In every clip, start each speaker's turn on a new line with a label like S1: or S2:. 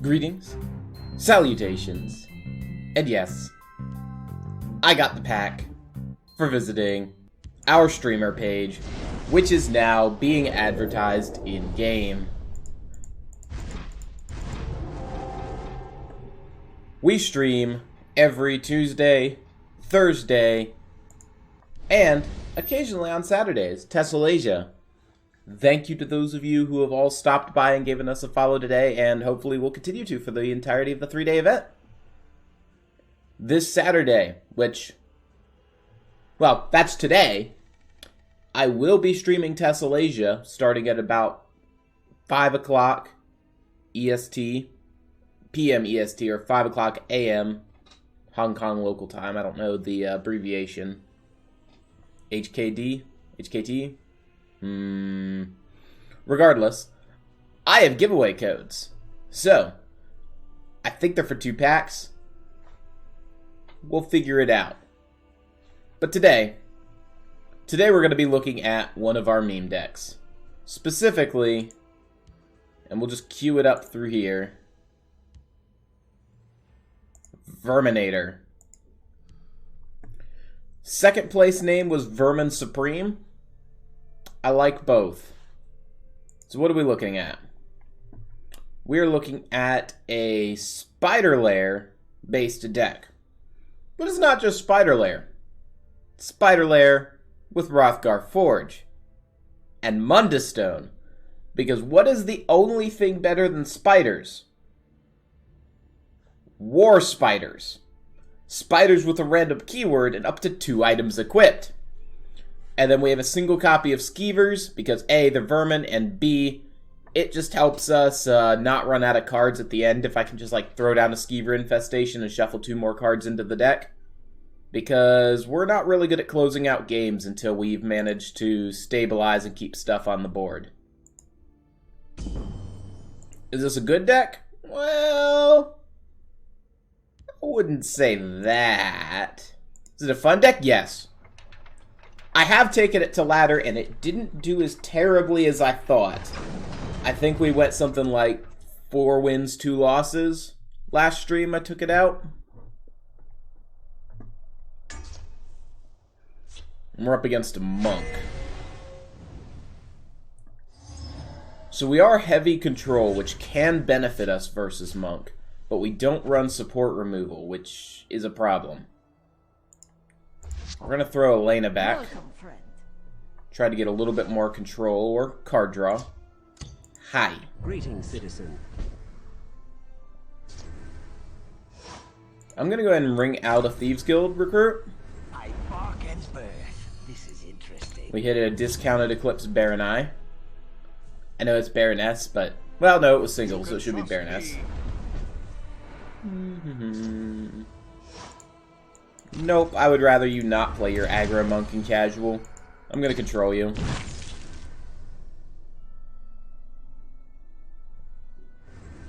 S1: Greetings, salutations, and yes, I got the pack for visiting our streamer page, which is now being advertised in-game. We stream every Tuesday, Thursday, and occasionally on Saturdays, Tessalasia. Thank you to those of you who have all stopped by and given us a follow today, and hopefully will continue to for the entirety of the 3-day event. This Saturday, which, well, that's today, I will be streaming Tessalasia starting at about 5 o'clock EST, PM EST, or 5 o'clock AM, Hong Kong local time. I don't know the abbreviation. HKD? HKT? Regardless, I have giveaway codes. So, I think they're for 2 packs. We'll figure it out. But today we're going to be looking at one of our meme decks. Specifically, and we'll just queue it up through here, Verminator. Second place name was Vermin Supreme. I like both. So what are we looking at? We're looking at a Spider Lair based deck. But it's not just Spider Lair. It's Spider Lair with Rothgar Forge and Mundustone. Because what is the only thing better than spiders? War spiders. Spiders with a random keyword and up to 2 items equipped. And then we have a single copy of Skeevers, because A, they're vermin, and B, it just helps us not run out of cards at the end if I can just like throw down a Skeever infestation and shuffle 2 more cards into the deck. Because we're not really good at closing out games until we've managed to stabilize and keep stuff on the board. Is this a good deck? Well, I wouldn't say that. Is it a fun deck? Yes. I have taken it to ladder, and it didn't do as terribly as I thought. I think we went something like 4 wins, 2 losses. Last stream I took it out. And we're up against a monk. So we are heavy control, which can benefit us versus monk. But we don't run support removal, which is a problem. We're going to throw Elena back.
S2: Welcome, friend.
S1: Try to get a little bit more control or card draw. Hi.
S3: Greetings, citizen.
S1: I'm going to go ahead and ring out a Thieves Guild recruit.
S3: I bark at birth. This is interesting.
S1: We hit a discounted Eclipse Baroneye. I know it's Baroness, but, well, no, it was single, so it should be Baroness. Nope, I would rather you not play your aggro monk in casual. I'm gonna control you.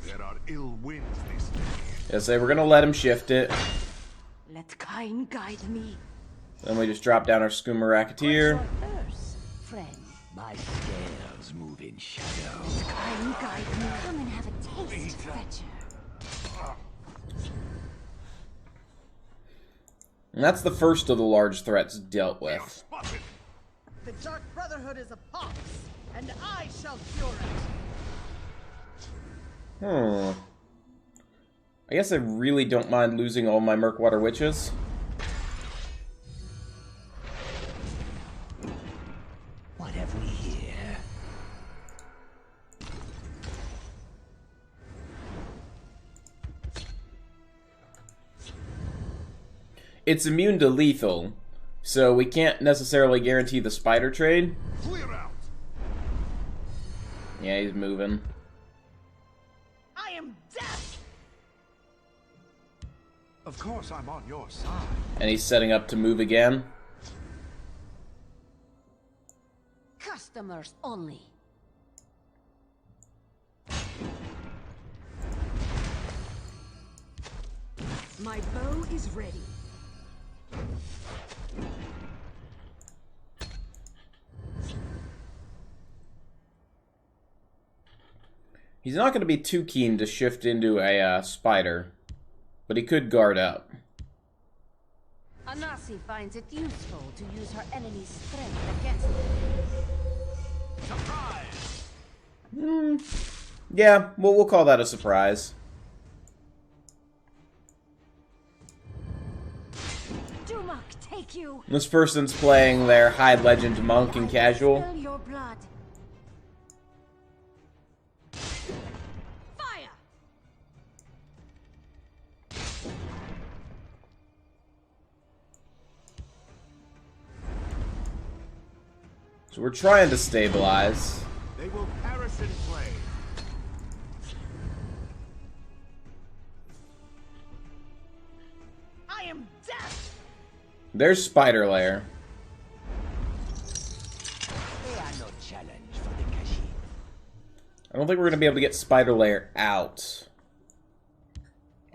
S4: There are ill winds this day.
S1: Yeah, say we're gonna let him shift it.
S2: Let Kain guide me.
S1: Then we just drop down our Skooma Racketeer.
S2: What's your thirst, friend?
S3: My scales move in shadow.
S2: Let Kain guide me. Come and have a taste, Fetcher.
S1: And that's the first of the large threats dealt with.
S4: Spotted.
S5: The Dark Brotherhood is a pox, and I shall cure it.
S1: I guess I really don't mind losing all my Murkwater Witches.
S3: What have we here?
S1: It's immune to lethal, so we can't necessarily guarantee the spider trade.
S4: Clear out.
S1: Yeah, he's moving.
S5: I am death!
S4: Of course I'm on your side.
S1: And he's setting up to move again.
S2: Customers only. My bow is ready.
S1: He's not going to be too keen to shift into a spider, but he could guard up.
S2: Anasi finds it useful to use her enemy's strength against them.
S4: Surprise!
S1: Yeah, well, we'll call that a surprise.
S2: Dumak, take you!
S1: This person's playing their High Legend Monk in casual.
S2: Spill your blood. Fire!
S1: So we're trying to stabilize.
S4: They will perish in flame.
S5: I am death!
S1: There's Spider Lair.
S3: They are no challenge for the Khajiit.
S1: I don't think we're going to be able to get Spider Lair out.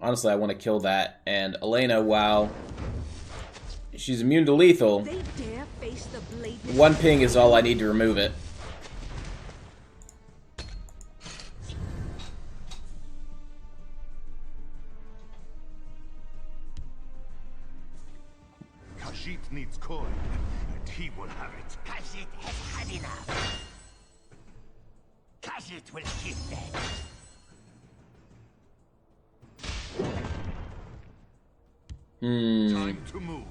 S1: Honestly, I want to kill that. And Elena, while she's immune to lethal,
S2: They dare face the blade.
S1: one ping is all I need to remove it.
S4: Khajiit needs coin, and he will have it.
S3: Khajiit has had enough. Khajiit will give them.
S4: Time to move.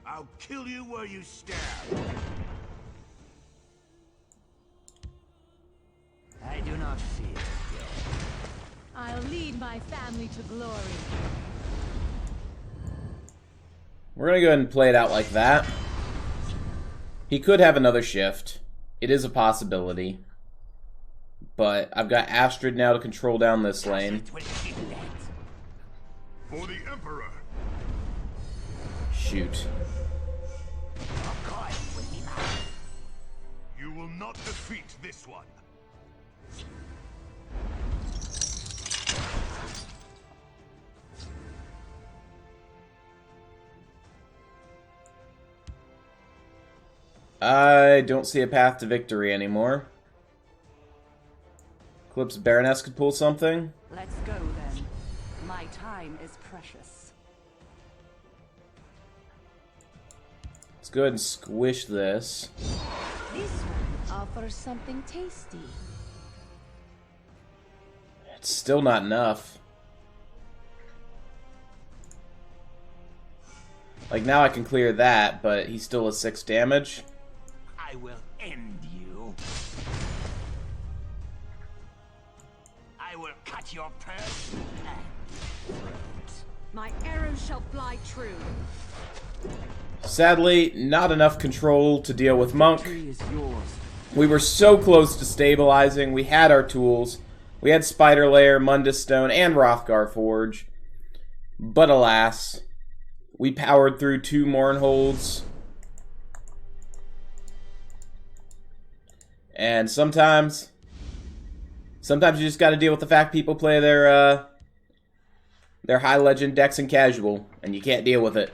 S4: I'll kill you where you stand.
S3: I do not fear death.
S2: I'll lead my family to glory.
S1: We're going to go ahead and play it out like that. He could have another shift. It is a possibility. But I've got Astrid now to control down this lane.
S3: Khajiit will give that.
S4: For the Emperor.
S1: Shoot.
S3: Your coin will be mine.
S4: You will not defeat this one.
S1: I don't see a path to victory anymore. Eclipse Baroness could pull something.
S6: Let's go then. My time is precious.
S1: Let's go ahead and squish this.
S2: This one offers something tasty.
S1: It's still not enough. Like, now I can clear that, but he still has 6 damage.
S3: I will end you. I will cut your purse and throat.
S2: My arrows shall fly true.
S1: Sadly, not enough control to deal with Monk.
S3: Tree is yours.
S1: We were so close to stabilizing. We had our tools. We had Spider Lair, Mundus Stone, and Hrothgar Forge. But alas, we powered through 2 Mournholds. And sometimes you just got to deal with the fact people play their High Legend decks in casual, and you can't deal with it.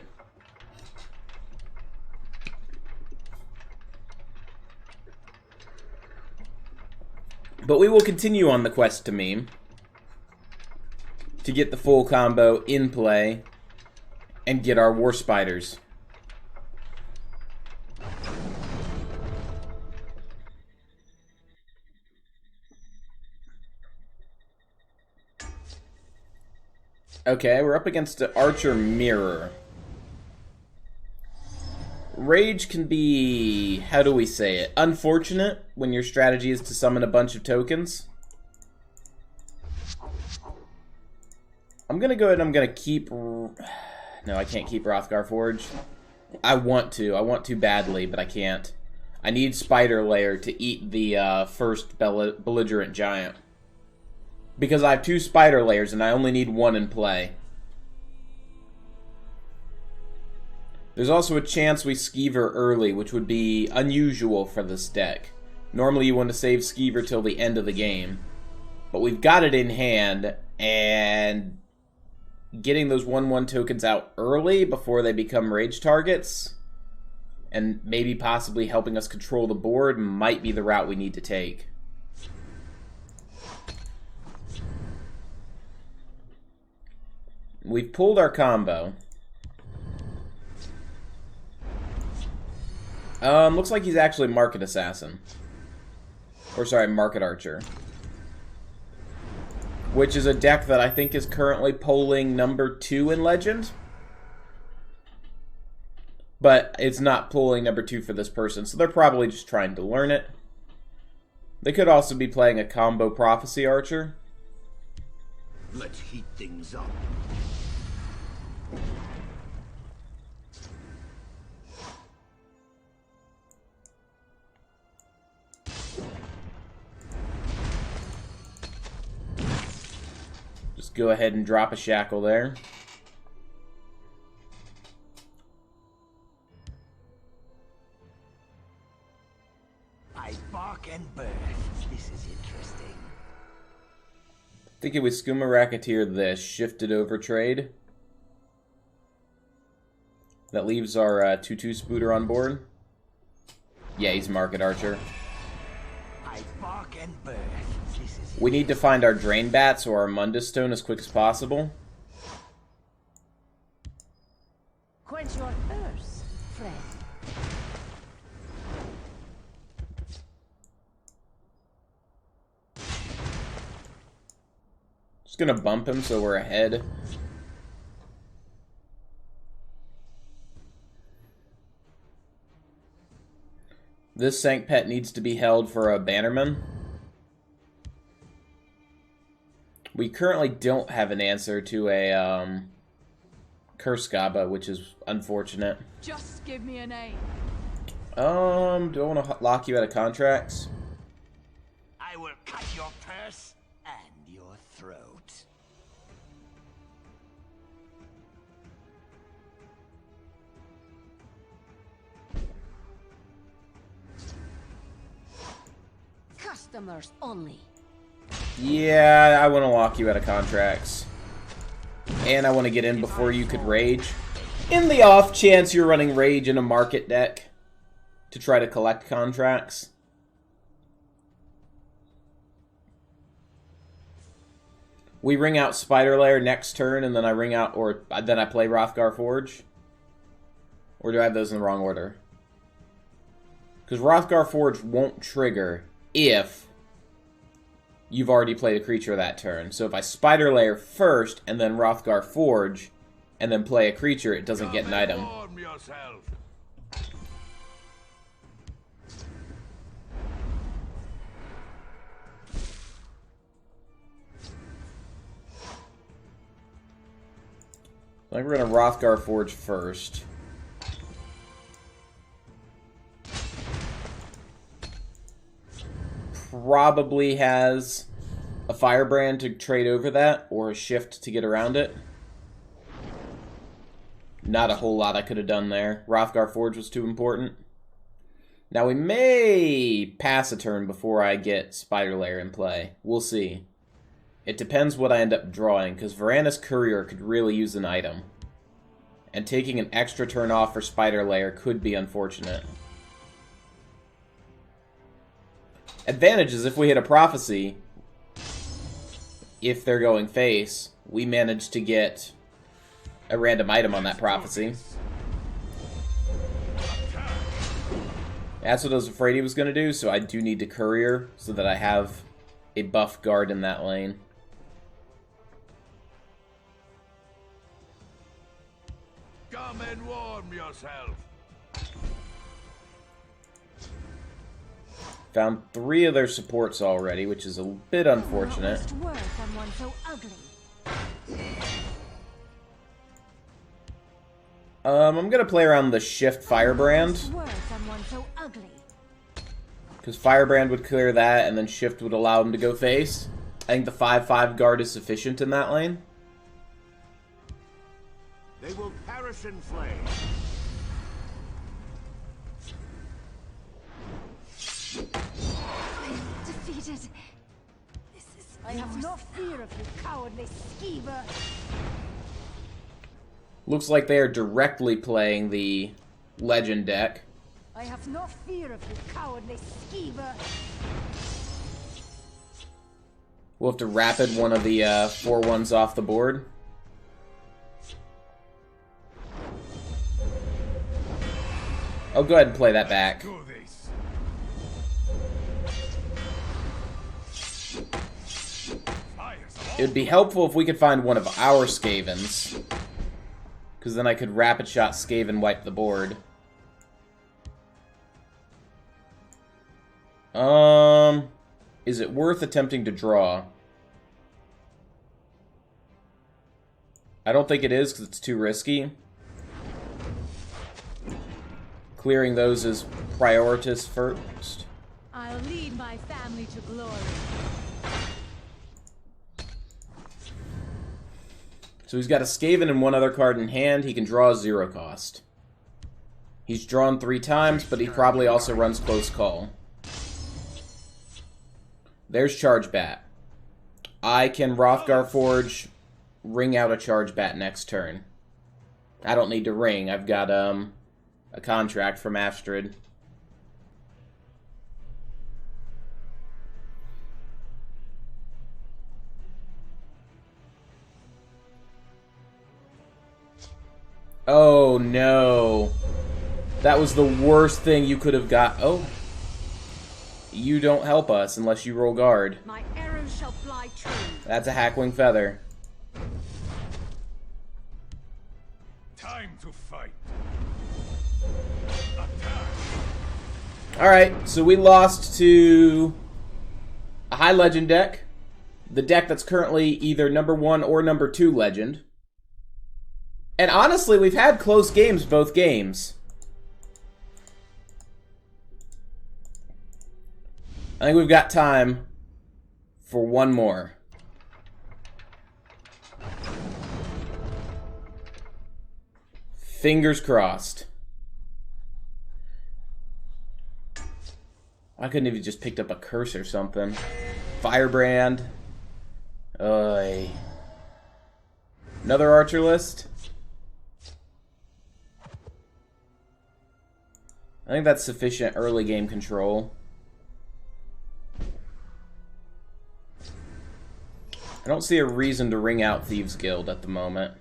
S1: But we will continue on the quest to meme to get the full combo in play and get our War Spiders. Okay, we're up against the Archer Mirror. Rage can be, how do we say it, unfortunate when your strategy is to summon a bunch of tokens. I'm gonna go ahead and I'm gonna keep... No, I can't keep Hrothgar Forge. I want to badly, but I can't. I need Spider Lair to eat the first belligerent giant. Because I have 2 Spider Lairs and I only need 1 in play. There's also a chance we Skeever early, which would be unusual for this deck. Normally you want to save Skeever till the end of the game. But we've got it in hand, and getting those 1/1 tokens out early before they become rage targets and maybe possibly helping us control the board might be the route we need to take. We've pulled our combo. Looks like he's actually Market Assassin. Or sorry, Market Archer. Which is a deck that I think is currently polling number 2 in Legend. But it's not polling number 2 for this person, so they're probably just trying to learn it. They could also be playing a combo Prophecy Archer.
S3: Let's heat things up.
S1: Just go ahead and drop a shackle there.
S3: I bark and burn. This is interesting.
S1: I think it was Skooma Racketeer this, shifted over trade. That leaves our 2/2 Spooter on board. Yeah, he's Market Archer.
S3: I bark and burn. This is
S1: We need to find our Drain Bats or our Mundus Stone as quick as possible.
S2: Quench your thirst, friend.
S1: Just gonna bump him so we're ahead. This Sank Pet needs to be held for a Bannerman. We currently don't have an answer to a Curse Gaba, which is unfortunate.
S6: Just give me a name.
S1: Do I want to lock you out of contracts?
S3: I will cut your purse and your throat.
S2: Customers only.
S1: Yeah, I want to lock you out of contracts. And I want to get in before you could rage. In the off chance you're running rage in a market deck to try to collect contracts. We ring out Spider Lair next turn, and then I ring out, or then I play Rothgar Forge. Or do I have those in the wrong order? Because Rothgar Forge won't trigger if you've already played a creature that turn. So if I Spider Lair first, and then Rothgar Forge, and then play a creature, it doesn't get an item.
S4: Warm yourself.
S1: I think we're going to Rothgar Forge first. Probably has a Firebrand to trade over that, or a Shift to get around it. Not a whole lot I could have done there. Rothgar Forge was too important. Now we may pass a turn before I get Spider Lair in play. We'll see. It depends what I end up drawing, because Varanus Courier could really use an item. And taking an extra turn off for Spider Lair could be unfortunate. Advantage is if we hit a Prophecy, if they're going face, we manage to get a random item on that Prophecy. That's what I was afraid he was going to do, so I do need to Courier so that I have a buff guard in that lane.
S4: Come and warm yourself.
S1: Found 3 of their supports already, which is a bit unfortunate.
S2: Lowest word on one so ugly.
S1: I'm gonna play around the Shift Firebrand,
S2: Lowest words on one so ugly.
S1: because Firebrand would clear that, and then Shift would allow him to go face. I think the 5/5 guard is sufficient in that lane.
S4: They will perish in flame.
S2: Defeated. This is I have no fear of you, cowardly schemer.
S1: Looks like they are directly playing the Legend deck.
S2: I have no fear of you, cowardly skeever.
S1: We'll have to rapid one of the 4/1s off the board. Oh, go ahead and play that back.
S4: Do this.
S1: It would be helpful if we could find one of our Skavens, because then I could rapid shot Skaven wipe the board. Is it worth attempting to draw? I don't think it is, because it's too risky. Clearing those is prioritous first.
S2: I'll lead my family to glory.
S1: So he's got a Skaven and one other card in hand. He can draw a 0 cost. He's drawn 3 times, but he probably also runs close call. There's Charge Bat. I can Rothgar Forge, ring out a Charge Bat next turn. I don't need to ring. I've got a contract from Astrid. Oh no. That was the worst thing you could have got. Oh. You don't help us unless you roll guard.
S2: My arrows shall fly true.
S1: That's a Hackwing Feather.
S4: Time to fight.
S1: Alright, so we lost to a high legend deck. The deck that's currently either number 1 or number 2 legend. And honestly, we've had close games both games. I think we've got time for one more. Fingers crossed. I couldn't have just picked up a curse or something. Firebrand. Oy. Another archer list. I think that's sufficient early game control. I don't see a reason to ring out Thieves Guild at the moment.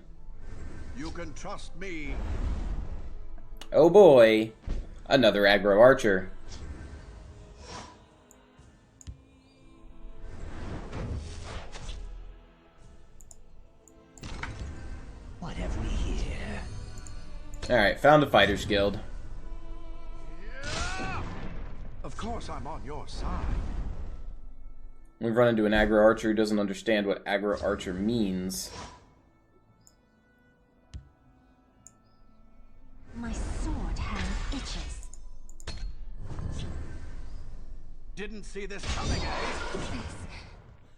S3: You can trust me.
S1: Oh boy, another aggro archer.
S3: What have we here?
S1: Alright, found a Fighters Guild.
S3: Of course I'm on your side.
S1: We've run into an aggro archer who doesn't understand what aggro archer means.
S2: My sword hand itches.
S3: Didn't see this coming, eh?
S2: This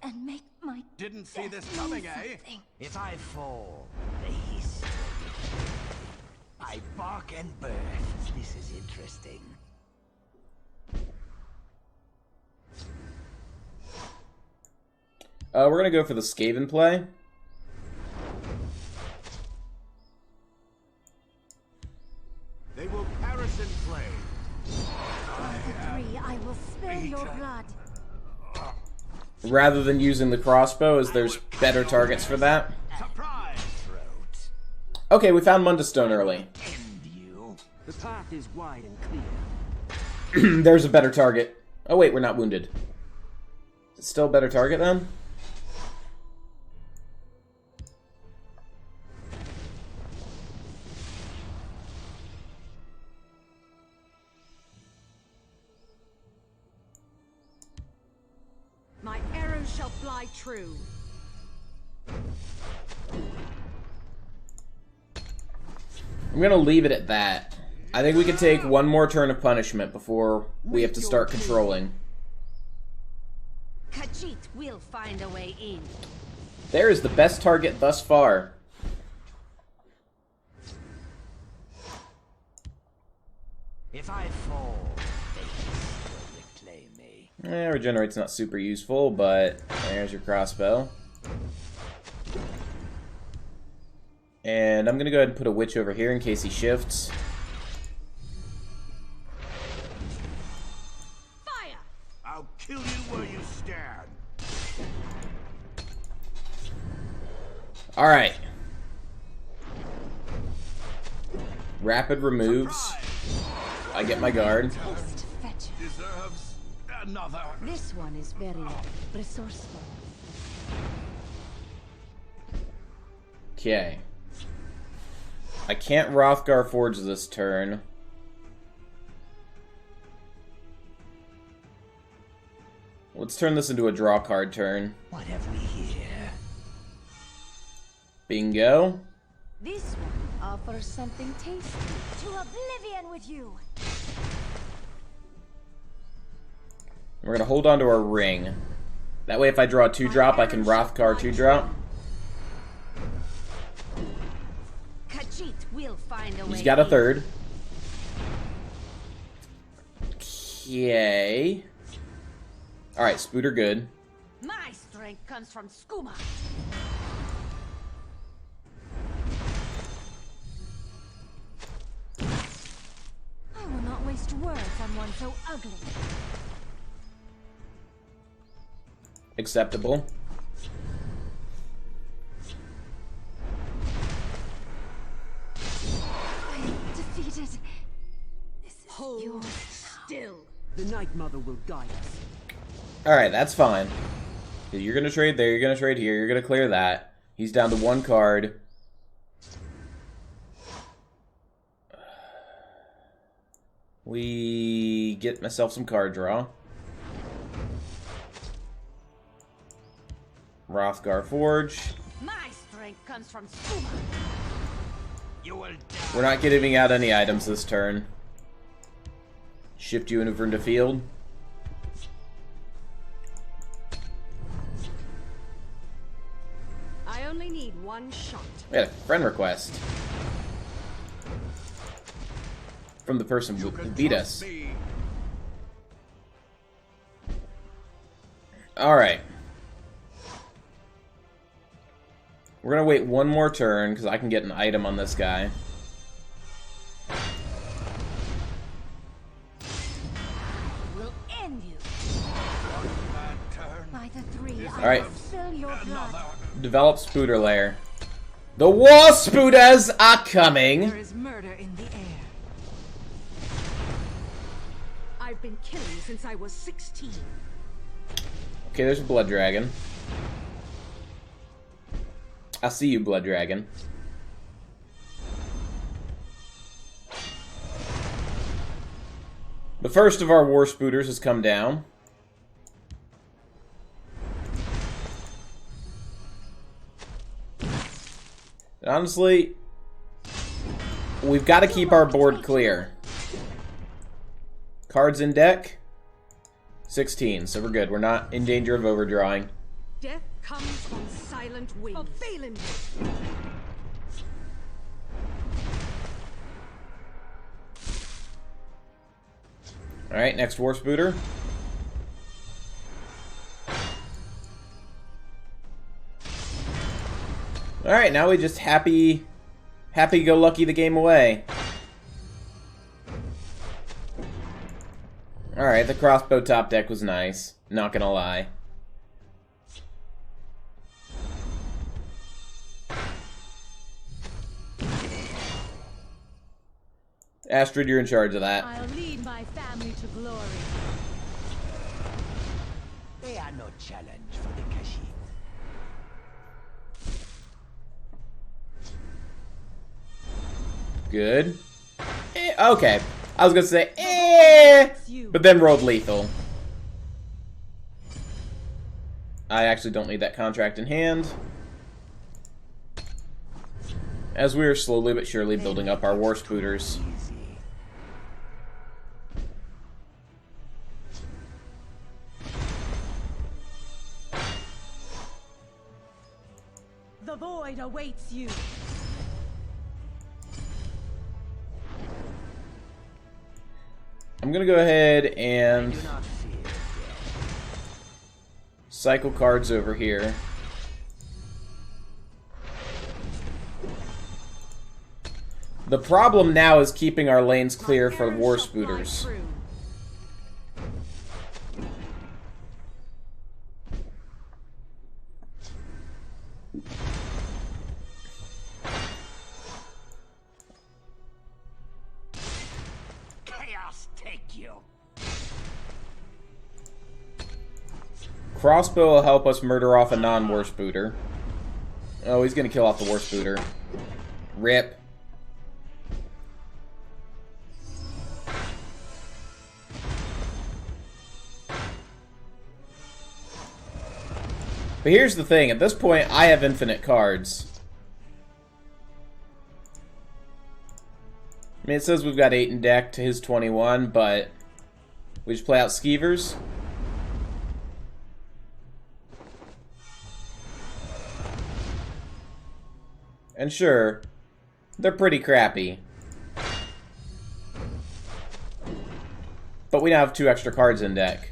S2: and make my
S3: Didn't see this
S2: death
S3: coming,
S2: mean
S3: eh?
S2: something.
S3: If I fall, the hiss. I bark and birth. This is interesting.
S1: We're gonna go for the Skaven play.
S3: They will perish in flame.
S2: I will spare your blood.
S1: Rather than using the crossbow, as there's better targets for that.
S3: Surprise, throat.
S1: Okay, we found Mundustone early.
S3: End you.
S7: The path is wide and clear.
S1: There's a better target. Oh wait, we're not wounded. Is it still a better target then?
S6: My arrows shall fly true.
S1: I'm gonna leave it at that. I think we could take one more turn of punishment before we have to start controlling.
S6: Khajiit will find a way in.
S1: There is the best target thus far.
S3: If I fall, the hiss will reclaim me.
S1: Regenerate's not super useful, but there's your crossbow. And I'm gonna go ahead and put a witch over here in case he shifts. Alright. Rapid removes. I get my guard.
S2: Haste fetcher.
S4: Deserves another.
S2: This one is very resourceful.
S1: Okay. I can't Rothgar Forge this turn. Let's turn this into a draw card turn.
S3: What have we here?
S1: Bingo.
S2: This one offers something tasty. To oblivion with you!
S1: We're gonna hold on to our ring. That way if I draw a 2-drop, I can Rothgar 2-drop.
S2: Khajiit will find a way.
S1: He's got a 3rd. Okay. Alright, Spooter good.
S2: My strength comes from skooma. I will not waste words on one so ugly.
S1: Acceptable.
S2: I am defeated. This is
S7: Hold
S2: yours.
S7: still. The Night Mother will guide us.
S1: Alright, that's fine. You're gonna trade there, you're gonna trade here, you're gonna clear that. He's down to 1 card. We get myself some card draw. Rothgar Forge.
S2: My strength comes from skooma.
S3: You will die.
S1: We're not giving out any items this turn. Shift you over into field.
S7: I only need one shot.
S1: We had a friend request. From the person who beat us.
S4: Me.
S1: Alright. We're gonna wait one more turn, because I can get an item on this guy.
S2: Will end you.
S3: Bad turn.
S2: By the 3, I
S1: Alright.
S2: will fill your blood.
S1: Develop Spooter Lair. The War Spooters are coming!
S7: There is murder in the air. I've been killing since I was 16.
S1: Okay, there's a Blood Dragon. I see you, Blood Dragon. The first of our War Spooters has come down. And honestly, we've got to keep our board clear. Cards in deck, 16, so we're good. We're not in danger of overdrawing.
S7: Death comes on silent wings. Of Phelan.
S1: Alright, next War Spooter. Alright, now we just happy-go-lucky the game away. Alright, the crossbow top deck was nice. Not gonna lie. Astrid, you're in charge of that.
S2: I'll lead my family to glory.
S3: They are no challenge for the Khajiit.
S1: Good. Okay. I was gonna say, but then rolled lethal. I actually don't need that contract in hand. As we are slowly but surely building up our War Spooters.
S3: Easy.
S5: The void awaits you.
S1: I'm gonna go ahead and
S3: Do not fear death.
S1: cycle cards over here. The problem now is keeping our lanes clear for War Spooters.
S3: take you.
S1: Crossbow will help us murder off a non-Warspooter. Oh, he's gonna kill off the Warspooter. Rip. But here's the thing, at this point, I have infinite cards. I mean, it says we've got 8 in deck to his 21, but we just play out Skeevers. And sure, they're pretty crappy. But we now have 2 extra cards in deck.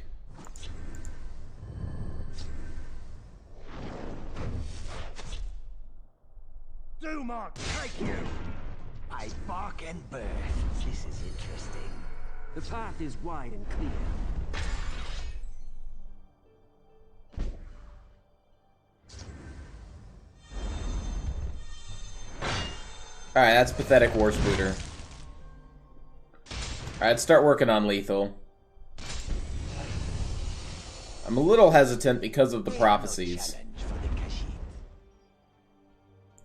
S3: Mark, take you. I bark and birth. This is interesting.
S7: The path is wide and clear.
S1: Alright, that's pathetic Warspooter. Alright, start working on lethal. I'm a little hesitant because of the prophecies.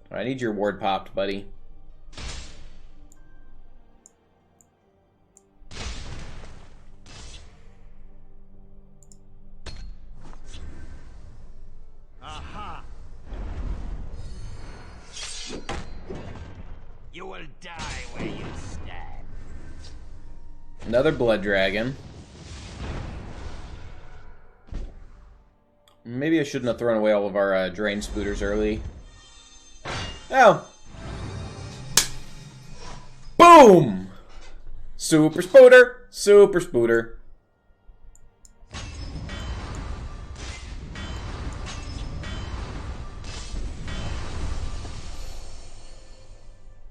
S1: I need your ward popped, buddy.
S3: Aha! You will die where you stand.
S1: Another blood dragon. Maybe I shouldn't have thrown away all of our drain spooters early. Oh. Boom! Super Spooter! Super Spooter.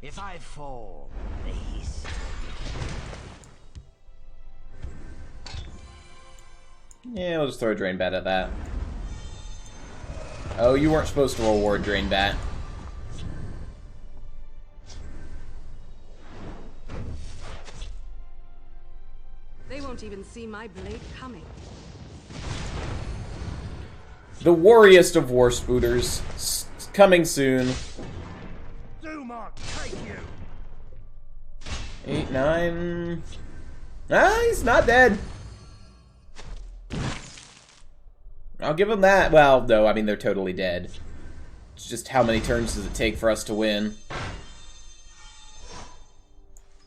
S3: If I fall, the hiss.
S1: Yeah, we'll just throw a Drain Bat at that. Oh, you weren't supposed to reward Drain Bat.
S6: They won't even see my blade coming.
S1: The warriest of war spooters. Coming soon.
S3: Mark, take you.
S1: 8, 9... Ah, he's not dead. I'll give him that. Well, no, I mean, they're totally dead. It's just how many turns does it take for us to win?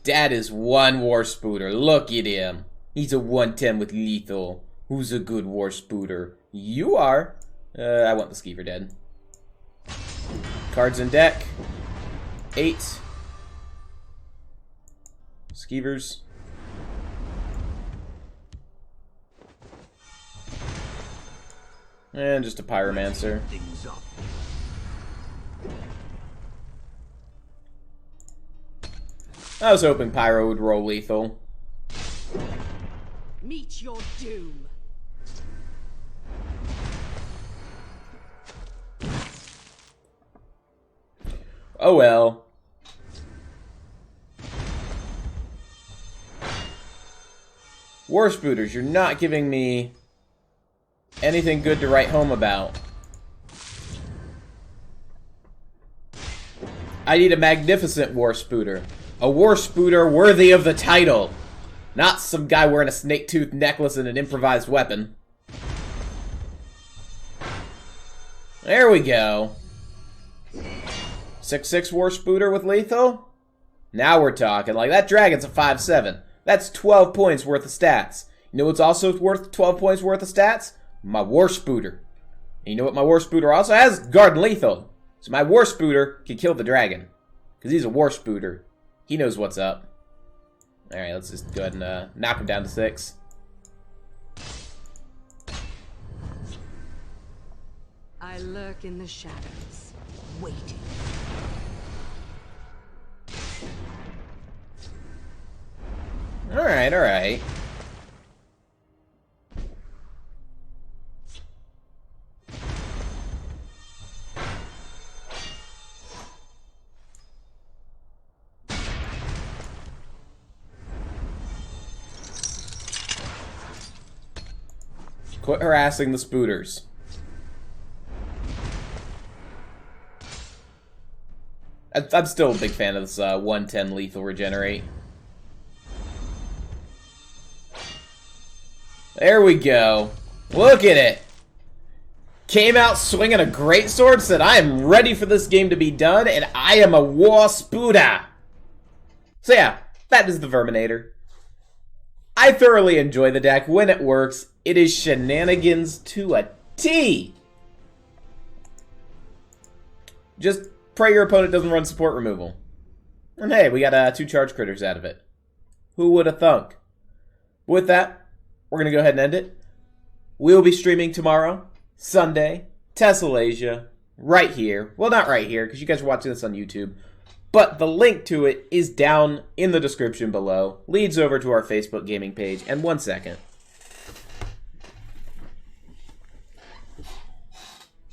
S1: Dad is one war spooter. Look at him. He's a 110 with lethal. Who's a good war spooter? You are. I want the Skeever dead. Cards in deck. 8. Skeevers. And just a Pyromancer.
S3: Things up.
S1: I was hoping Pyro would roll lethal.
S6: Meet your doom.
S1: Oh well. War Spooters, you're not giving me anything good to write home about. I need a magnificent War Spooter. A War Spooter worthy of the title. Not some guy wearing a snake-tooth necklace and an improvised weapon. There we go. 6/6 War Spooter with lethal? Now we're talking. Like, that dragon's a 5/7. That's 12 points worth of stats. You know what's also worth 12 points worth of stats? My War Spooter. And you know what my War Spooter also has? Guard and lethal. So my War Spooter can kill the dragon. Because he's a War Spooter. He knows what's up. Alright, let's just go ahead and knock him down to 6.
S6: I lurk in the shadows, waiting.
S1: Alright, alright. Quit harassing the spooters. I'm still a big fan of this 110 lethal regenerate. There we go. Look at it. Came out swinging a great sword, said I am ready for this game to be done, and I am a war spooter. So yeah, that is the Verminator. I thoroughly enjoy the deck when it works. It is shenanigans to a T. Just pray your opponent doesn't run support removal. And hey, we got 2 charge critters out of it. Who would have thunk? With that, we're going to go ahead and end it. We'll be streaming tomorrow, Sunday, Tessalasia, right here. Well, not right here, because you guys are watching this on YouTube. But the link to it is down in the description below. Leads over to our Facebook gaming page. And 1 second.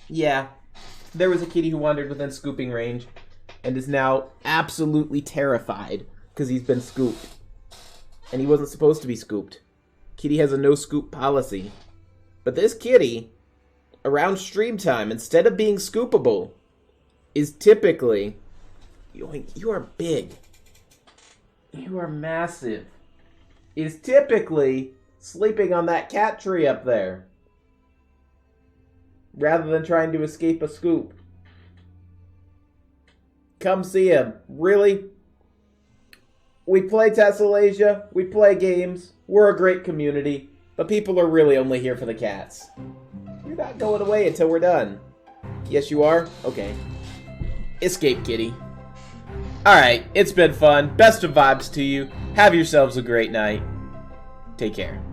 S1: Yeah, there was a kitty who wandered within scooping range and is now absolutely terrified because he's been scooped. And he wasn't supposed to be scooped. Kitty has a no-scoop policy. But this kitty, around stream time, instead of being scoopable, is typically... You are big. You are massive. Is typically sleeping on that cat tree up there, rather than trying to escape a scoop. Come see him. Really? We play Tessalasia. We play games. We're a great community. But people are really only here for the cats. You're not going away until we're done. Yes, you are? Okay. Escape, kitty. Alright, it's been fun. Best of vibes to you. Have yourselves a great night. Take care.